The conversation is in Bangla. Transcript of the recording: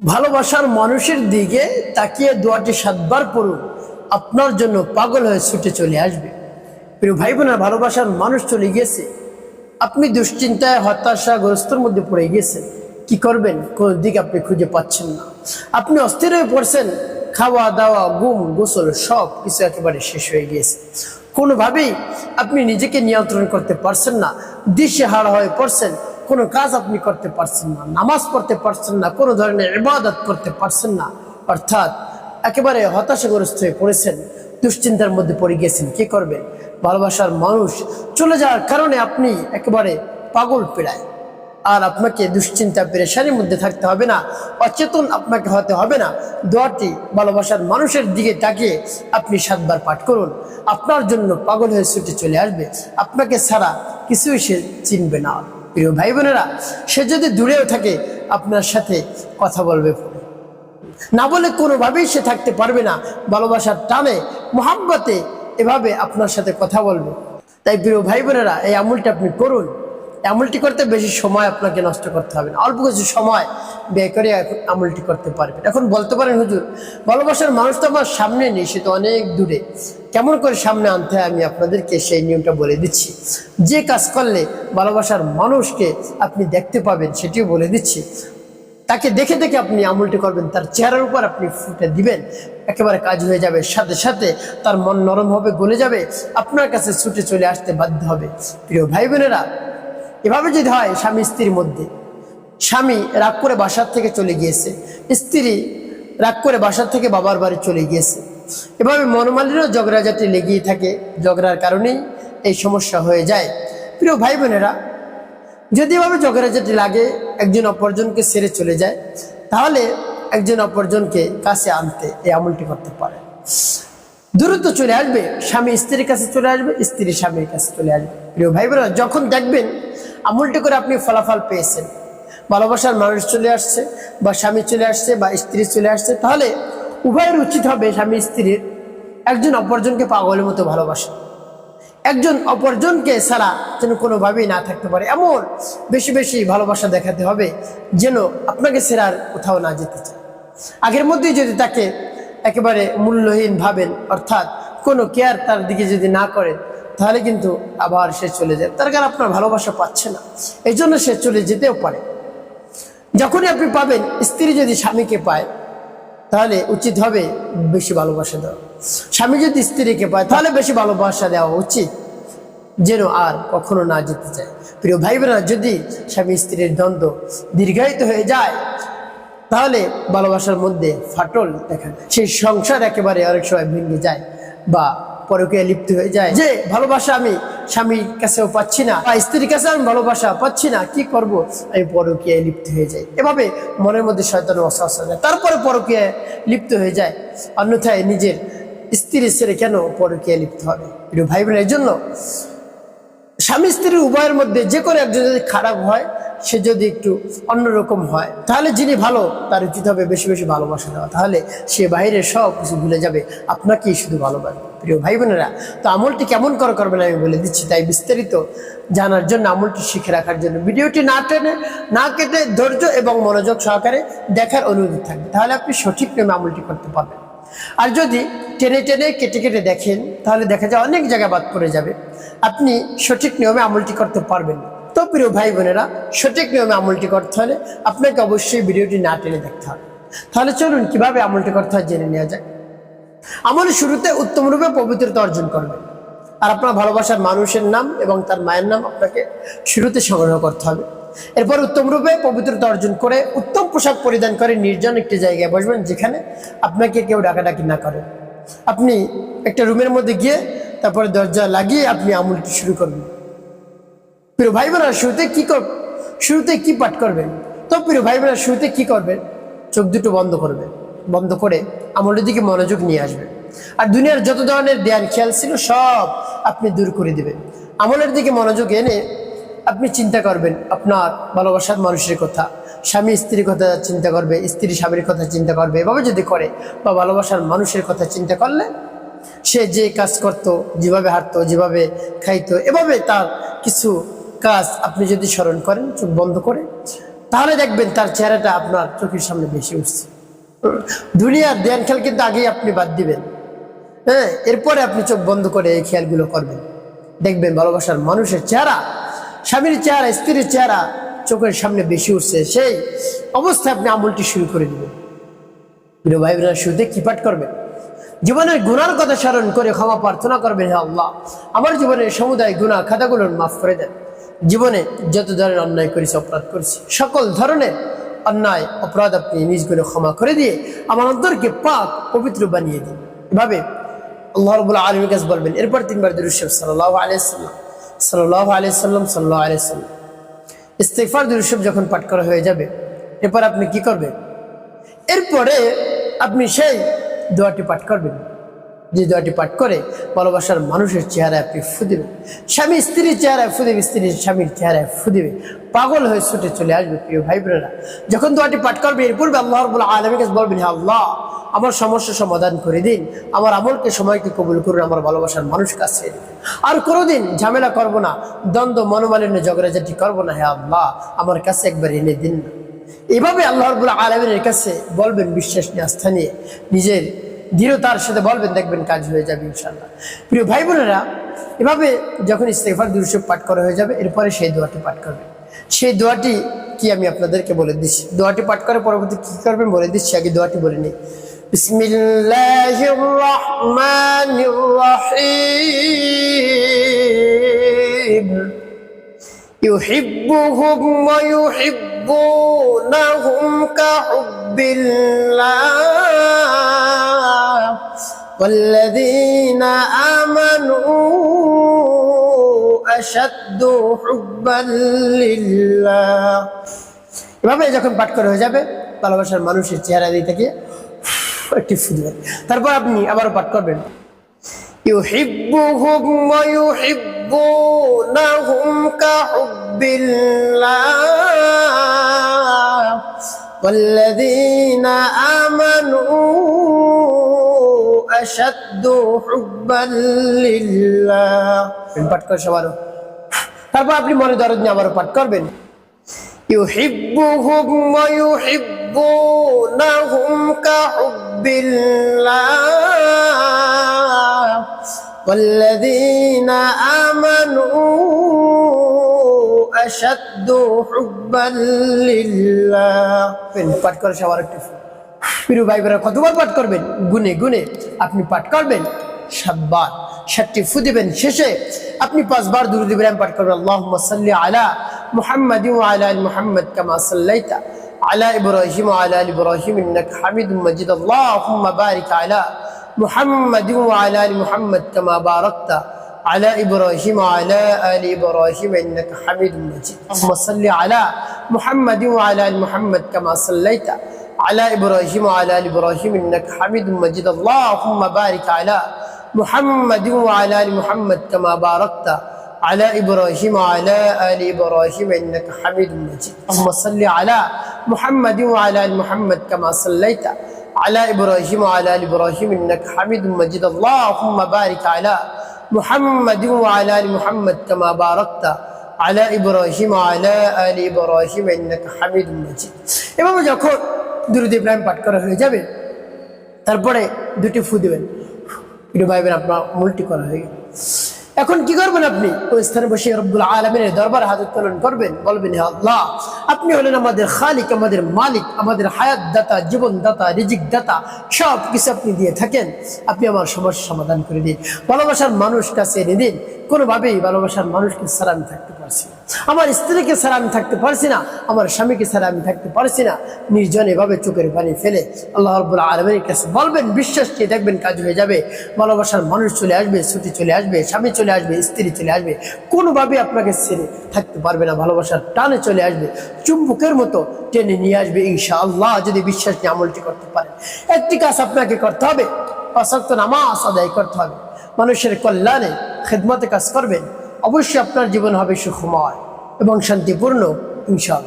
ভালোবাসার মানুষের দিকে তাকিয়ে দোয়াটি 7 বার পড়ুন, আপনার জন্য পাগল হয়ে ছুটে চলে আসবে। প্রিয় ভাই বোনেরা, ভালোবাসার মানুষ চলে গেছে, আপনি দুশ্চিন্তায় হতাশাগ্রস্তর মধ্যে পড়ে গেছেন। কি করবেন, কোন দিক আপনি খুঁজে পাচ্ছেন না। আপনি অস্থির হয়ে পড়ছেন, খাওয়া দাওয়া ঘুম গোসল সব কিছু একেবারে শেষ হয়ে গিয়েছে। কোনোভাবেই আপনি নিজেকে নিয়ন্ত্রণ করতে পারছেন না, দিশেহারা হয়ে পড়ছেন। কোনো কাজ আপনি করতে পারছেন না, নামাজ পড়তে পারছেন না, কোনো ধরনের ইবাদত করতে পারছেন না, অর্থাৎ একেবারে হতাশাগ্রস্ত হয়ে পড়েছেন, দুশ্চিন্তার মধ্যে পড়ে গেছেন। কি করবেন? ভালোবাসার মানুষ চলে যাওয়ার কারণে আপনি একেবারে পাগল পেড়ায়। আর আপনাকে দুশ্চিন্তা পেরেশানির মধ্যে থাকতে হবে না, অচেতন আপনাকে হতে হবে না। দোয়াটি ভালোবাসার মানুষের দিকে তাকিয়ে আপনি 7 বার পাঠ করুন, আপনার জন্য পাগল হয়ে ছুটে চলে আসবে। আপনাকে ছাড়া কিছুই সে চিনবে না। প্রিয় ভাই বোনেরা, সে যদি দূরেও থাকে আপনার সাথে কথা বলবে, না বলে কোনোভাবেই সে থাকতে পারবে না। ভালোবাসার টানে মোহাব্বতে এভাবে আপনার সাথে কথা বলবে। তাই প্রিয় ভাই বোনেরা, এই আমলটা আপনি করুন। আমলটি করতে বেশি সময় আপনাকে নষ্ট করতে হবে না, অল্প কিছু সময় ব্যয় করে আমলটি করতে পারবেন। এখন বলতে পারেন, হুজুর ভালোবাসার মানুষ তো আমার সামনে নেই, সে তো অনেক দূরে, কেমন করে সামনে আনতে হয় আমি আপনাদেরকে সেই নিয়মটা বলে দিচ্ছি। যে কাজ করলে ভালোবাসার মানুষকে আপনি দেখতে পাবেন সেটিও বলে দিচ্ছি। তাকে দেখে দেখে আপনি আমলটি করবেন, তার চেহারার উপর আপনি ফুটে দিবেন, একেবারে কাজ হয়ে যাবে। সাথে সাথে তার মন নরম হবে, গলে যাবে, আপনার কাছে ছুটে চলে আসতে বাধ্য হবে। প্রিয় ভাই বোনেরা, এভাবে যদি হয় স্বামী স্ত্রীর মধ্যে, স্বামী রাগ করে বাসার থেকে চলে গিয়েছে, স্ত্রী রাগ করে বাসার থেকে বাবার বাড়ি চলে গিয়েছে, এভাবে মনোমালিন্য ঝগড়াঝাটি লেগেই থাকে, ঝগড়ার কারণেই এই সমস্যা হয়ে যায়। প্রিয় ভাই বোনেরা, যদি এভাবে ঝগড়াঝাটি লাগে, একজন অপরজনকে ছেড়ে চলে যায়, তাহলে একজন অপরজনকে কাছে আনতে এই আমলটি করতে পারে। দ্রুত চলে আসবে, স্বামী স্ত্রীর কাছে চলে আসবে, স্ত্রী স্বামীর কাছে চলে আসবে। প্রিয় ভাই বোনেরা, যখন দেখবেন আমলটি করে আপনি ফলাফল পেয়েছেন, ভালোবাসার মানুষ চলে আসছে, বা স্বামী চলে আসছে, বা স্ত্রী চলে আসছে, তাহলে উভয়ের উচিত হবে স্বামী স্ত্রীর একজন অপরজনকে পাগলের মতো ভালোবাসা, একজন অপরজনকে ছাড়া যেন কোনোভাবেই না থাকতে পারে, এমন বেশি বেশি ভালোবাসা দেখাতে হবে যেন আপনাকে ছেড়ে আর কোথাও না যেতে চায়। আগের মধ্যেই যদি তাকে একেবারে মূল্যহীন ভাবেন, অর্থাৎ কোনো কেয়ার তার দিকে যদি না করেন, তাহলে কিন্তু আবার সে চলে যায়, তার কারণ আপনার ভালোবাসা পাচ্ছে না, এই জন্য সে চলে যেতেও পারে। যখনই আপনি পাবেন, স্ত্রী যদি স্বামীকে পায়, তাহলে উচিত হবে বেশি ভালোবাসা দেওয়া। স্বামী যদি স্ত্রীকে পায়, তাহলে বেশি ভালোবাসা দেওয়া উচিত, যেন আর কখনো না যেতে চায়। প্রিয় ভাই বোনেরা, যদি স্বামী স্ত্রীর দ্বন্দ্ব দীর্ঘায়িত হয়ে যায়, তাহলে ভালোবাসার মধ্যে ফাটল দেখা যায়, সেই সংসার একেবারে অনেক সময় ভেঙে যায় বা পরকীয়ায় লিপ্ত হয়ে যায়। যে ভালোবাসা আমি স্বামীর কাছেও পাচ্ছি না, বা স্ত্রীর কাছে আমি ভালোবাসা পাচ্ছি না, কি করব, আমি পরকীয়ায় লিপ্ত হয়ে যাই। এভাবে মনের মধ্যে শয়তানের ওয়াসওয়াসা যায়, তারপরে পরকীয়ায় লিপ্ত হয়ে যায়। অন্যথায় নিজের স্ত্রী ছেড়ে কেন পরকীয়ায় লিপ্ত হবে? প্রিয় ভাই বোনের, এই জন্য স্বামী স্ত্রীর উভয়ের মধ্যে যে কোনো একজন যদি খারাপ হয়, সে যদি একটু অন্যরকম হয়, তাহলে যিনি ভালো তার উচিত হবে বেশি বেশি ভালোবাসা দেওয়া, তাহলে সে বাইরের সব কিছু ভুলে যাবে, আপনাকেই শুধু ভালোবাসবে। প্রিয় ভাই বোনেরা, তো আমলটি কেমন করে করবেন আমি বলে দিচ্ছি, তাই বিস্তারিত জানার জন্য, আমলটি শিখে রাখার জন্য ভিডিওটি না টেনে না কেটে ধৈর্য এবং মনোযোগ সহকারে দেখার অনুরোধ থাকবে, তাহলে আপনি সঠিক নিয়মে আমলটি করতে পারবেন। আর যদি টেনে টেনে কেটে কেটে দেখেন, তাহলে দেখা যায় অনেক জায়গা বাদ পড়ে যাবে, আপনি সঠিক নিয়মে আমলটি করতে পারবেন। তো প্রিয় ভাই বোনেরা, সঠিক নিয়মে আমলটি করতে হলে আপনাকে অবশ্যই ভিডিওটি না টেনে দেখতে হবে। তাহলে চলুন কিভাবে আমলটি করতে হয় জেনে নেওয়া যায়। আমলের শুরুতে উত্তম রূপে পবিত্রতা অর্জন করবেন, আর আপনার ভালোবাসার মানুষের নাম এবং তার মায়ের নাম আপনাকে শুরুতে সংগ্রহ করতে হবে। এরপর উত্তম রূপে পবিত্রতা অর্জন করে উত্তম পোশাক পরিধান করে নির্জন একটি জায়গায় বসবেন, যেখানে আপনাকে কেউ ডাকাডাকি না করে। আপনি একটা রুমের মধ্যে গিয়ে তারপরে দরজা লাগিয়ে আপনি আমলটি শুরু করবেন। প্রিয় ভাই বোনেরা, শুরুতে কি পাঠ করবেন? তো প্রিয় ভাই বোনেরা, শুরুতে কি করবেন? চোখ দুটো বন্ধ করবেন, বন্ধ করে আমলের দিকে মনোযোগ নিয়ে আসবেন, আর দুনিয়ার যত ধরনের ধ্যান খেয়াল ছিল সব আপনি দূর করে দিবেন। আমলের দিকে মনোযোগ এনে আপনি চিন্তা করবেন আপনার ভালোবাসার মানুষের কথা, স্বামী স্ত্রীর কথা চিন্তা করবে, স্ত্রী স্বামীর কথা চিন্তা করবে। এভাবে যদি করে, বা ভালোবাসার মানুষের কথা চিন্তা করলে, সে যে কাজ করত, যেভাবে হাঁটতো, যেভাবে খাইতো, এভাবে তার কিছু কাজ আপনি যদি স্মরণ করেন চোখ বন্ধ করে, তাহলে দেখবেন তার চেহারাটা আপনার চোখের সামনে বেশি উঠছে। দুনিয়ার ধ্যান খেয়াল কিন্তু আগেই আপনি বাদ দিবেন, হ্যাঁ, এরপরে আপনি চোখ বন্ধ করে এই খেয়ালগুলো করবেন। দেখবেন ভালোবাসার মানুষের চেহারা, স্বামীর চেহারা, স্ত্রীর চেহারা চোখের সামনে বেশি উঠছে। সেই অবস্থায় আপনি আমলটি শুরু করে দিবেন। প্রিয় ভাই বোনেরা, শুরুতে কি পাঠ করবেন? জীবনের গুনার কথা স্মরণ করে ক্ষমা প্রার্থনা করবেন, হে আল্লাহ, আমার জীবনের সমুদায় গুনাহ খাতাগুলোর মাফ করে দেন। জীবনে যত ধরনের অন্যায় করেছি, অপরাধ করেছি, সকল ধরনের অন্যায় অপরাধ আপনি নিজ গুণে ক্ষমা করে দিয়ে আমার অন্তরকে পাক পবিত্র বানিয়ে দিন। এভাবে আল্লাহ রাব্বুল আলামিনের কাছে বলবেন। এরপর 3 বার দুরূদ শরীফ সাল্লাল্লাহু আলাইহি সাল্লাম, সাল্লাল্লাহু আলাইহি সাল্লাম, সাল্লাল্লাহু আলাইহি সাল্লাম, ইস্তিগফার দুরূদ শরীফ যখন পাঠ করা হয়ে যাবে, এরপর আপনি কি করবেন? এরপরে আপনি সেই দোয়াটি পাঠ করবেন, যে দোয়াটি পাঠ করে ভালোবাসার মানুষের চেহারায় আপনি ফু দেবেন। স্বামী স্ত্রীর চেহারায় ফু দেবে, স্ত্রীর স্বামীর চেহারায় ফু দেবে, পাগল হয়ে ছুটে চলে আসবে। প্রিয় ভাই বোনেরা, যখন দোয়াটি পাঠ করবে এর পূর্বে আল্লাহ রাব্বুল আলামিনের কাছে বলবেন, হে আল্লাহ, আমার সমস্যা সমাধান করে দিন, আমার আমলকে সময়কে কবুল করুন, আমার ভালোবাসার মানুষ কাছে আর কোনোদিন ঝামেলা করব না, দ্বন্দ্ব মনোমালিন্য ঝগড়াঝাটি করবো না, হে আল্লাহ, আমার কাছে একবার এনে দিন না। এভাবে আল্লাহ রাব্বুল আলামিনের কাছে বলবেন, বিশ্বাস নিয়ে, আস্থা নিয়ে, নিজের দৃঢ়তার সাথে বলবেন, দেখবেন কাজ হয়ে যাবে ইনশাআল্লাহ। প্রিয় ভাই বোনেরা, এভাবে যখন ইস্তিগফার দুরূদ শরীফ পাঠ করা হয়ে যাবে, এরপরে সেই দোয়াটি পাঠ করবেন। সেই দোয়াটি কি আমি আপনাদেরকে বলে দিচ্ছি। দোয়াটি পাঠ করে পরবর্তী কি করবেন বলে দিচ্ছি, আগে দোয়াটি বলে নিই। বিসমিল্লাহির রহমানির রহিম। يحبهم ويحبونهم كحب الله والذين آمنوا أشد حبا لله। এভাবে যখন পাঠ করা হয়ে যাবে, ভালোবাসার মানুষের চেহারা দিয়ে থেকে একটি ফু দিবেন। তারপর আপনি আবারও পাঠ করবেন, يحبهم ويحبونهم كحب الله والذين آمنوا أشد حبا لله। পাঠ করে সবারও। তারপর আপনি মনে দরদ নিয়ে আবারও পাঠ করবেন, يحبهم ويحبونهم كحب الله والذين آمنوا أشد حبا لله। পাঠ করে সবার একটু। প্রিয় ভাই বোনেরা, কতবার পাঠ করবেন? গুনে গুনে আপনি পাঠ করবেন 7 বার, 7টি ফু দিবেন। শেষে আপনি 5 বার দুরূদ ইব্রাহিম পাঠ করবেন। আল্লাহুম্মা সাল্লি আলা মুহাম্মাদিন ওয়া আলা আলি মুহাম্মাদ কামা সাল্লাইতা আলা ইব্রাহিম ওয়া আলা আলি ইব্রাহিম ইন্নাকা হামিদুম মাজিদ। আল্লাহুম্মা বারিক আলা মুহাম্মাদিন ওয়া আলা আলি মুহাম্মাদ কামা বারাকতা আলা ইব্রাহিম ওয়া আলা আলি ইব্রাহিম ইন্নাকা হামিদুম মাজিদ। আল্লাহুম্মা সাল্লি আলা মুহাম্মাদিন ওয়া আলা আলি মুহাম্মাদ কামা সাল্লাইতা আলা ইব্রাহিম ওয়া আলা আলি ইব্রাহিম ইন্নাকা হামিদুম মাজিদ। আল্লাহুম্মা বারিক আলা মুহাম্মাদিন ওয়া আলা আলি মুহাম্মাদ কামা বারাকতা আলা ইব্রাহিম ওয়া আলা আলি ইব্রাহিম ইন্নাকা হামিদুম মাজিদ। আল্লাহুম্মা সাল্লি আলা মুহাম্মাদিন ওয়া আলা আলি মুহাম্মাদ কামা সাল্লাইতা আলা ইব্রাহিম ওয়া আলা আলি ইব্রাহিম ইন্নাকা হামিদুম মাজিদ। আল্লাহুম্মা বারিক আলা মুহাম্মাদিন ওয়া আলা আলি মুহাম্মাদ কামা বারাকতা আলা ইব্রাহিম ওয়া আলা আলি ইব্রাহিম ইন্নাকা হামিদুম মাজিদ। এভাবে যখন দুরূদ ইব্রাহিম পাঠ করা হয়ে যাবে, তারপরে 2টি ফু দিবেন। প্রিয় ভাই বোন, আপনার আমলটি করা হয়ে গেল। এখন কি করবেন? আপনি ওই স্থানে বসে রব্বুল আলামিনের দরবারে হাত উত্তোলন করবেন, বলবেন, হে আল্লাহ, আপনি হলেন আমাদের খালিক, আমাদের মালিক, আমাদের হায়াত দাতা, জীবন দাতা, রিজিক দাতা, সব কিছু আপনি দিয়ে থাকেন। আপনি আমার সমস্যা সমাধান করে দিন, ভালোবাসার মানুষ কাছে এনে দিন। কোনোভাবেই ভালোবাসার মানুষকে ছাড়া আমি থাকতে পারছি না, আমার স্ত্রীকে ছাড়া আমি থাকতে পারছি না, আমার স্বামীকে ছাড়া আমি থাকতে পারছি না। নির্জন এভাবে চোখের পানি ফেলে আল্লাহ রাব্বুল আলামিনের কাছে বলবেন, বিশ্বাস নিয়ে দেখবেন কাজ হয়ে যাবে। ভালোবাসার মানুষ চলে আসবে, ছুটি চলে আসবে, স্বামী চলে আসবে, স্ত্রী চলে আসবে, কোনোভাবে আপনাকে ছেড়ে থাকতে পারবে না। ভালোবাসার টানে চলে আসবে, চুম্বকের মতো টেনে নিয়ে আসবে ইনশাআল্লাহ, যদি বিশ্বাস নিয়ে আমলটি করতে পারেন। একটি কাজ আপনাকে করতে হবে, 5 ওয়াক্ত নামাজ আদায় করতে হবে, মানুষের কল্যাণে খেদমতে কাজ করবেন। অবশ্যই আপনার জীবন হবে সুখময় এবং শান্তিপূর্ণ ইনশাআল্লাহ।